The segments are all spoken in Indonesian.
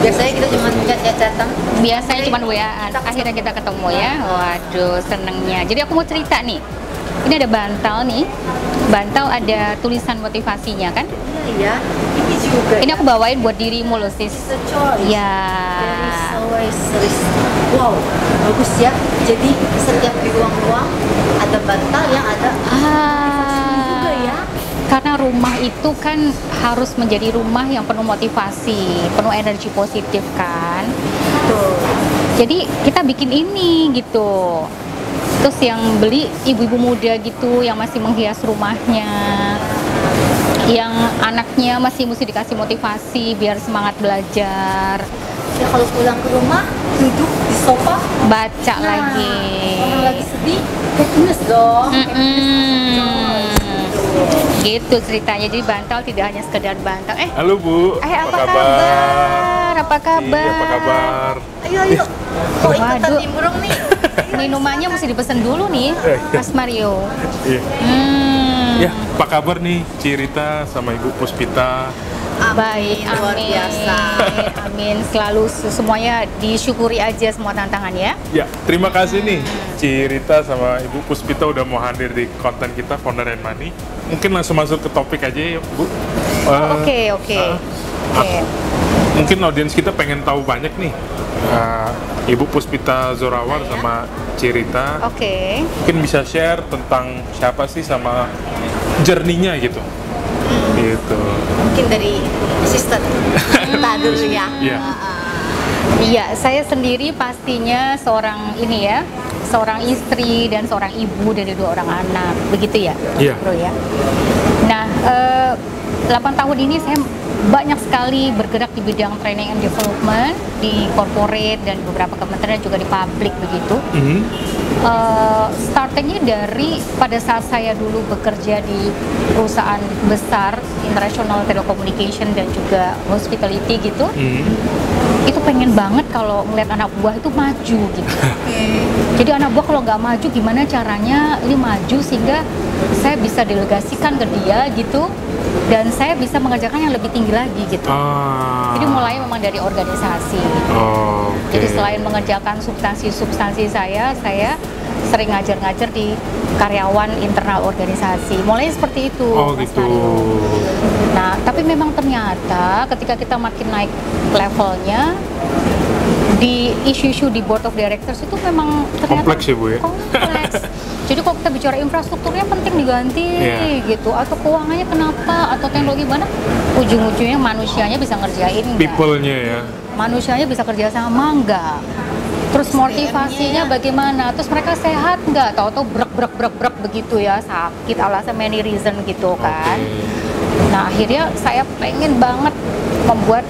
Biasanya kita cuma chat-chatan. Biasanya cuma WA-an, akhirnya kita ketemu ya. Waduh, senengnya. Jadi aku mau cerita nih. Ini ada bantal nih. Bantal ada tulisan motivasinya kan? Iya, ini juga. Ini aku bawain buat dirimu loh, sis. It's a choice. Ya. There is always risk. Wow, bagus ya. Jadi setiap di ruang-ruang ada bantal yang ada juga ya. Karena rumah itu kan harus menjadi rumah yang penuh motivasi, penuh energi positif kan. Betul. Jadi kita bikin ini gitu. Terus yang beli ibu-ibu muda gitu yang masih menghias rumahnya, yang anaknya masih mesti dikasih motivasi biar semangat belajar. Ya kalau pulang ke rumah duduk di sofa Baca lagi. Orang lagi sedih, happiness dong. Gitu ceritanya. Jadi bantal tidak hanya sekedar bantal. Halo Bu, Apa kabar? Apa kabar? Iya, apa kabar? Ayo. Oh, ikutan Waduh. nimbrung nih. Minumannya mesti dipesan dulu nih, Mas Mario. Iya. Ya, apa kabar nih Cirita sama Ibu Puspita? Baik, Luar amin. biasa. Amin. Selalu semuanya disyukuri aja semua tantangan ya. Ya, terima kasih nih Cirita sama Ibu Puspita udah mau hadir di konten kita Founder and Money. Mungkin langsung masuk ke topik aja ya Bu. Oke. Mungkin audiens kita pengen tahu banyak nih Ibu Puspita Zorawar sama Cirita. Oke. Mungkin bisa share tentang siapa sih sama journey-nya gitu. Gitu. Mungkin dari asisten. Kita dulu ya. Iya. Iya, saya sendiri pastinya seorang ini ya, seorang istri dan seorang ibu dari 2 orang anak, begitu ya, Iya. Bro ya. Nah, 8 tahun ini saya banyak sekali bergerak di bidang training and development di corporate dan beberapa kementerian juga di publik begitu. Startingnya dari pada saat saya dulu bekerja di perusahaan besar international telecommunication dan juga hospitality gitu, itu pengen banget kalau melihat anak buah itu maju gitu. Jadi anak buah kalau nggak maju gimana caranya ini maju sehingga saya bisa delegasikan ke dia gitu dan saya bisa mengerjakan yang lebih tinggi lagi gitu. Jadi mulai memang dari organisasi. Jadi selain mengerjakan substansi saya sering ngajar-ngajar di karyawan internal organisasi. Mulai seperti itu, Mas gitu. Mario. Nah, tapi memang ternyata ketika kita makin naik levelnya di isu-isu di board of directors itu memang ternyata Kompleks ya, Bu ya? kompleks. Jadi kalau kita bicara infrastrukturnya penting diganti gitu, atau keuangannya kenapa, atau teknologi mana, ujung-ujungnya manusianya bisa ngerjain nggak? People-nya ya. Manusianya bisa kerja sama nggak? Terus motivasinya bagaimana? Terus mereka sehat nggak? Tahu-tahu brek begitu ya, sakit alasan many reason gitu kan. Nah akhirnya saya pengen banget membuat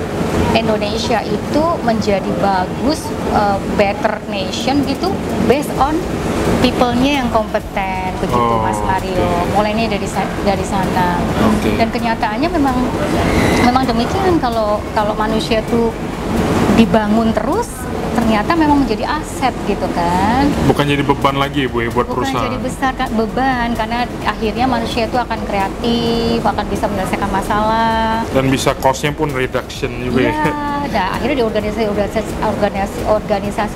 Indonesia itu menjadi bagus, better nation gitu, based on people-nya yang kompeten begitu, Mas Mario. Mulainya dari sana. Dan kenyataannya memang demikian, kalau manusia tuh dibangun terus ternyata memang menjadi aset gitu kan. Bukan jadi beban lagi ya Bu ya buat perusahaan. Bukan jadi besar beban, karena akhirnya manusia itu akan kreatif, akan bisa menyelesaikan masalah. Dan bisa cost-nya pun reduction juga ya. Nah, akhirnya di organisasi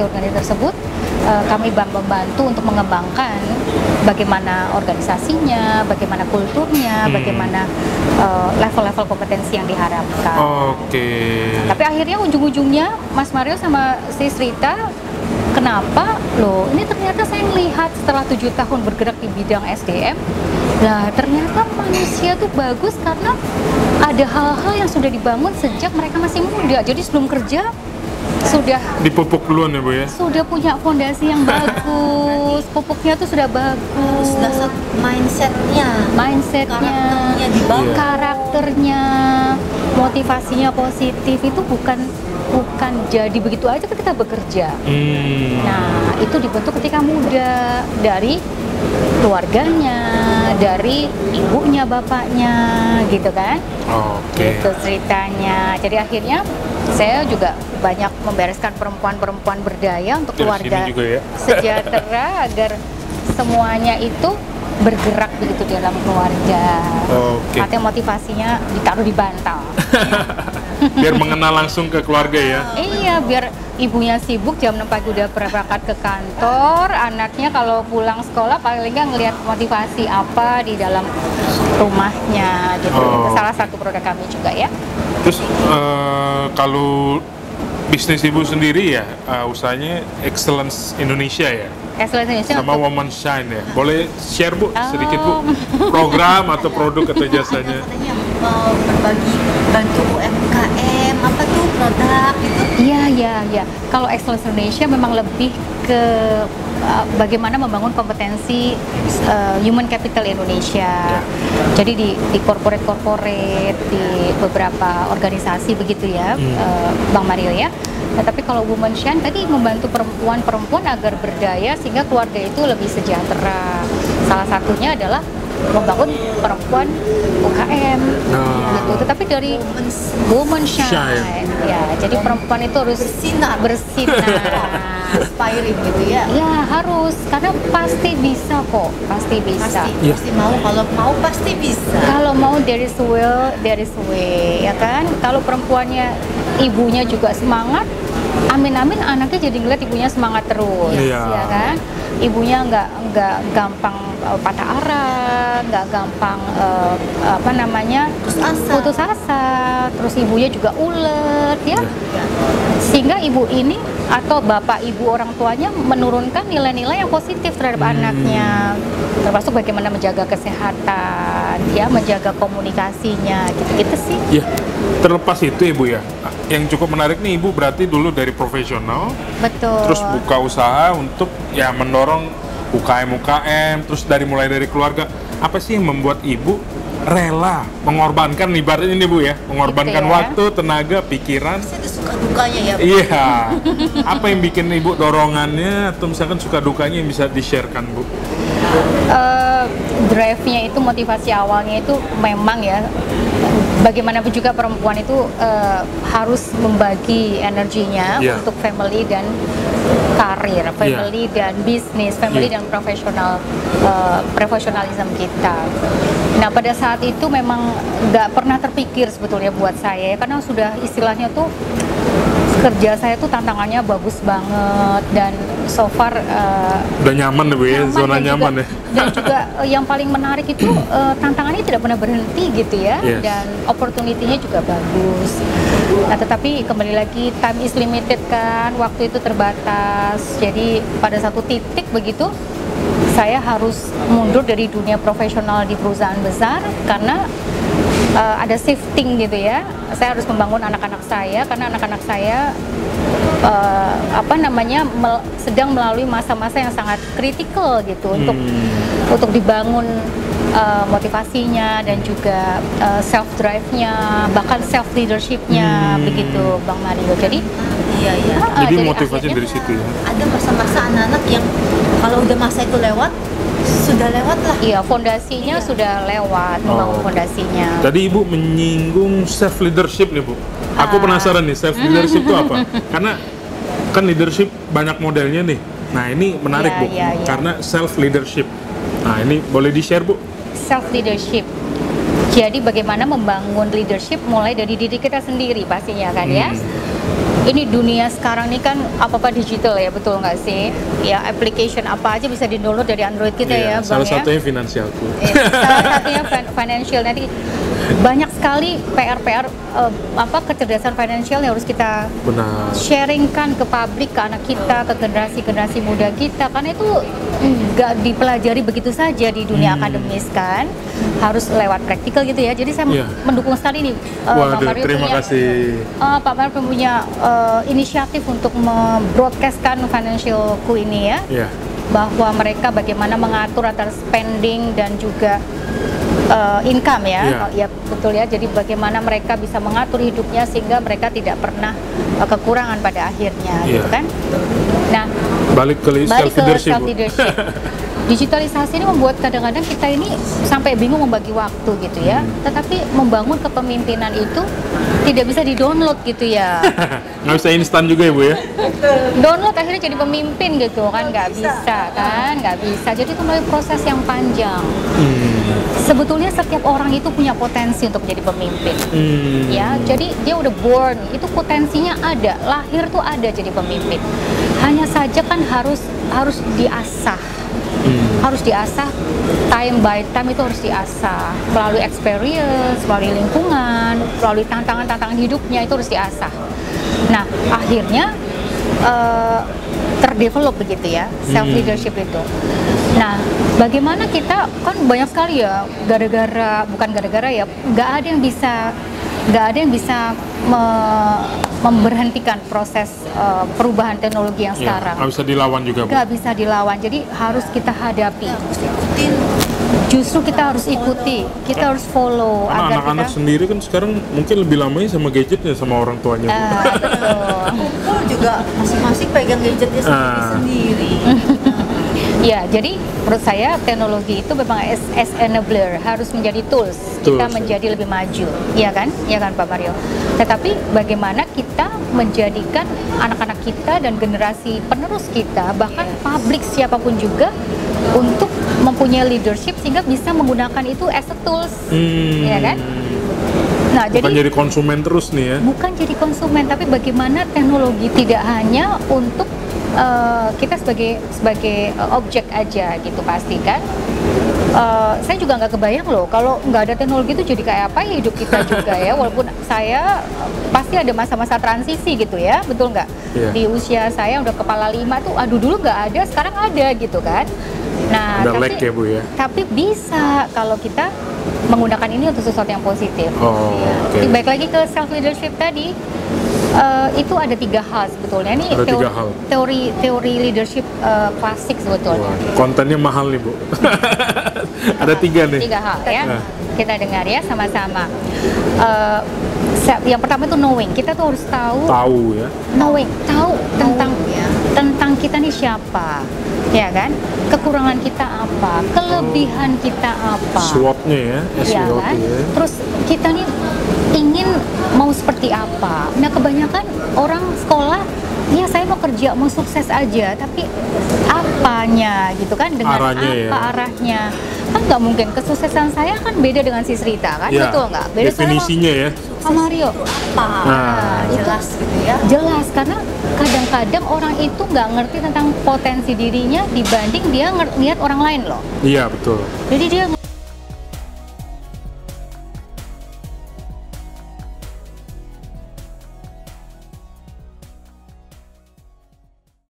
tersebut kami membantu untuk mengembangkan bagaimana organisasinya, bagaimana kulturnya, bagaimana level-level kompetensi yang diharapkan. Tapi akhirnya ujung-ujungnya Mas Mario sama Sis Rita, kenapa loh? Ini ternyata saya melihat setelah 7 tahun bergerak di bidang SDM, nah ternyata manusia tuh bagus karena ada hal-hal yang sudah dibangun sejak mereka masih muda. Jadi sebelum kerja sudah dipupuk duluan ya Bu ya? Sudah punya fondasi yang bagus, pupuknya tuh sudah bagus. Sudah mindsetnya dibangun, karakternya, motivasinya positif. Itu bukan jadi begitu aja kita bekerja. Nah itu dibentuk ketika muda, dari keluarganya, dari ibunya, bapaknya, gitu kan? Gitu ceritanya. Jadi akhirnya saya juga banyak membereskan perempuan-perempuan berdaya untuk keluarga juga ya? sejahtera agar semuanya itu bergerak begitu di dalam keluarga. Oke. Artinya motivasinya ditaruh di bantal. Biar mengenal langsung ke keluarga ya. Iya, biar ibunya sibuk jam 6 pagi udah berangkat ke kantor, anaknya kalau pulang sekolah paling nggak ngelihat motivasi apa di dalam rumahnya gitu. Itu salah satu produk kami juga ya. Terus kalau bisnis ibu sendiri ya, usahanya Excellence Indonesia ya? Excellence Indonesia Sama untuk- Woman Shine ya? Boleh share Bu, sedikit Bu, program atau produk atau jasanya? Katanya berbagi, bantu UMKM, apa tuh produk gitu. Iya. Kalau Excellence Indonesia memang lebih ke bagaimana membangun kompetensi human capital Indonesia. Jadi di corporate, di beberapa organisasi begitu ya, Bang Mario ya. Nah, tapi kalau Women Shine tadi membantu perempuan agar berdaya sehingga keluarga itu lebih sejahtera. Salah satunya adalah membangun perempuan UKM gitu. Tetapi dari Women Shine. Ya, jadi perempuan itu harus bersinar. Inspiring gitu ya. Ya harus, karena pasti bisa kok, pasti bisa. Pasti mau, kalau mau pasti bisa. Kalau mau there is will, there is way, ya kan? Kalau perempuannya, ibunya juga semangat, amin-amin anaknya jadi ngeliat ibunya semangat terus, ya kan? Ibunya nggak gampang patah arah, nggak gampang putus asa, terus ibunya juga ulet, ya. Sehingga ibu ini atau bapak ibu orang tuanya menurunkan nilai-nilai yang positif terhadap anaknya, termasuk bagaimana menjaga kesehatan, ya, menjaga komunikasinya, gitu-gitu sih. Ya, terlepas itu Ibu ya, yang cukup menarik nih Ibu berarti dulu dari profesional, Betul. terus buka usaha untuk ya mendorong UKM, terus mulai dari keluarga. Apa sih yang membuat Ibu rela mengorbankan, ibaratnya ini Bu ya, mengorbankan Gitu ya. waktu, tenaga, pikiran? Pasti ada suka dukanya ya. Iya. Apa yang bikin Ibu dorongannya atau misalkan suka dukanya yang bisa di-sharekan Bu? Drive-nya itu, motivasi awalnya itu memang ya, bagaimanapun juga perempuan itu harus membagi energinya untuk family dan karir, family dan bisnis, family dan profesionalisme kita. Nah, pada saat itu memang nggak pernah terpikir sebetulnya buat saya, karena sudah istilahnya tuh kerja saya tuh tantangannya bagus banget dan so far udah nyaman Bu ya, zona dan nyaman juga, ya. Dan juga yang paling menarik itu tantangannya tidak pernah berhenti gitu ya, dan opportunity-nya juga bagus. Nah, tetapi kembali lagi time is limited kan, waktu itu terbatas. Jadi pada satu titik begitu saya harus mundur dari dunia profesional di perusahaan besar karena ada shifting gitu ya. Saya harus membangun anak-anak saya karena anak-anak saya sedang melalui masa-masa yang sangat kritikal gitu untuk dibangun motivasinya dan juga self drive-nya, bahkan self leadership-nya begitu Bang Mario. Jadi jadi motivasi dari situ ya. Ada masa-masa anak-anak yang kalau udah masa itu lewat, sudah lewat lah. Iya, fondasinya sudah lewat, membangun fondasinya. Tadi Ibu menyinggung self leadership nih Bu. Aku penasaran nih, self leadership itu apa? Karena kan leadership banyak modelnya nih. Nah, ini menarik Bu, karena self leadership. Nah, ini boleh di-share Bu? Self leadership. Jadi bagaimana membangun leadership mulai dari diri kita sendiri pastinya kan ya. Ini dunia sekarang ini kan apa-apa digital ya, betul nggak sih? Ya, application apa aja bisa di-download dari Android kita ya, Bang salah ya. satunya finansialku. Salah satunya financial. Nanti banyak sekali PR kecerdasan finansial yang harus kita sharingkan ke publik, ke anak kita, ke generasi muda kita, karena itu nggak dipelajari begitu saja di dunia akademis kan, harus lewat praktikal gitu ya. Jadi saya mendukung sekali nih Pak Mario Pak Mario punya inisiatif untuk membroadcastkan financialku ini ya, bahwa mereka bagaimana mengatur antara spending dan juga income ya, betul ya. Jadi bagaimana mereka bisa mengatur hidupnya sehingga mereka tidak pernah kekurangan pada akhirnya, gitu kan. Nah, balik ke self leadership. digitalisasi ini membuat kadang-kadang kita ini sampai bingung membagi waktu gitu ya. Tetapi membangun kepemimpinan itu tidak bisa di-download gitu ya. Nggak bisa instan juga ya Bu ya? Download akhirnya jadi pemimpin gitu kan, nggak bisa kan, nggak bisa. Jadi itu melalui proses yang panjang. Sebetulnya setiap orang itu punya potensi untuk menjadi pemimpin. Ya, jadi dia udah born, itu potensinya ada, lahir tuh ada jadi pemimpin. Hanya saja kan harus diasah. Harus diasah, time by time itu harus diasah melalui experience, melalui lingkungan, melalui tantangan-tantangan hidupnya itu harus diasah. Nah, akhirnya terdevelop begitu ya, self leadership itu. Nah, bagaimana kita kan banyak sekali ya, bukan gara-gara ya, nggak ada yang bisa memberhentikan proses perubahan teknologi yang sekarang. Nggak bisa dilawan juga, Bu. Nggak bisa dilawan, jadi harus kita hadapi. Justru kita harus ikuti, kita harus follow. Karena anak-anak sendiri kan sekarang mungkin lebih lamanya sama gadgetnya sama orang tuanya. Kumpul juga masing-masing pegang gadgetnya sendiri-sendiri. Ya, jadi menurut saya teknologi itu memang as enabler, harus menjadi tools kita menjadi lebih maju, ya kan Pak Mario. Tetapi bagaimana kita menjadikan anak-anak kita dan generasi penerus kita, bahkan publik siapapun juga, untuk mempunyai leadership sehingga bisa menggunakan itu as a tools, ya kan? Nah, bukan jadi konsumen terus nih ya? Bukan jadi konsumen, tapi bagaimana teknologi tidak hanya untuk kita sebagai objek aja gitu, pasti kan. Saya juga nggak kebayang loh kalau nggak ada teknologi itu jadi kayak apa ya hidup kita juga ya, walaupun saya pasti ada masa-masa transisi gitu ya, betul nggak? Di usia saya udah kepala 5 tuh, aduh dulu nggak ada, sekarang ada gitu kan. Nah, ya, Bu, ya? Tapi bisa kalau kita menggunakan ini untuk sesuatu yang positif. Baik lagi ke self leadership tadi. Itu ada 3 hal sebetulnya. Ini teori leadership klasik sebetulnya. Kontennya mahal nih, Bu. Ada 3 nih. 3 hal ya. Kita dengar ya sama-sama. Yang pertama itu knowing. Kita tuh harus tahu ya. Knowing, tahu tentang kita nih siapa, ya kan? Kekurangan kita apa, kelebihan kita apa. SWOT-nya ya. Ya kan? Terus kita nih ingin mau seperti apa. Nah, kebanyakan orang sekolah, ya saya mau kerja, mau sukses aja, tapi apanya gitu kan, dengan arahnya kan nggak mungkin. Kesuksesan saya kan beda dengan si Srita kan, betul nggak? Beda. Definisinya ya Pak Mario jelas gitu ya, jelas, karena kadang-kadang orang itu nggak ngerti tentang potensi dirinya dibanding dia lihat orang lain loh. Iya, betul. Jadi dia